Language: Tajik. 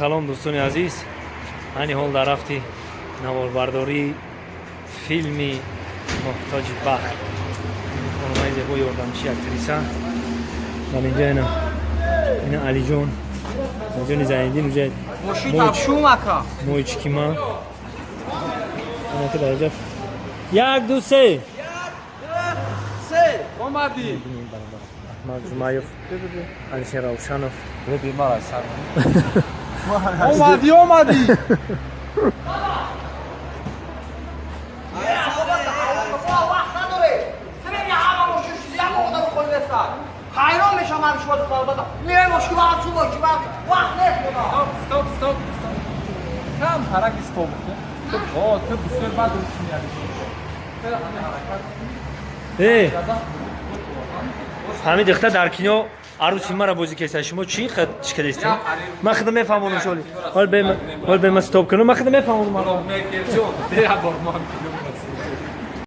салом дӯстони азиз, айни ҳол дар рафти наворбардории филми Моҳтоҷи бахт хонумаи зебои ёрдамчии актриса. дар инҷа ина Алиҷон, Алиҷони Зайниддин, уҷа мои чикима дар инҷа як ду се омадӣ. Аҳмад Ҷумаев, Алишер Равшанов. Омадӣ. حیران میشم همیشه باز کار بدم میای مشکل با هم چی باشی وقت نیست Стоп. Кам ҳарак истоб кун. Ту бисёр бад рӯшин яд. ҳамин дихта дар кино арӯси мара бозӣ кеста. Шумо чӣ кадестед? Ман худам мефаҳмонам шоли. Ҳол бема стоп кунам. Ман худам мефаҳмонам. Мекер ҷон, дея борман кино.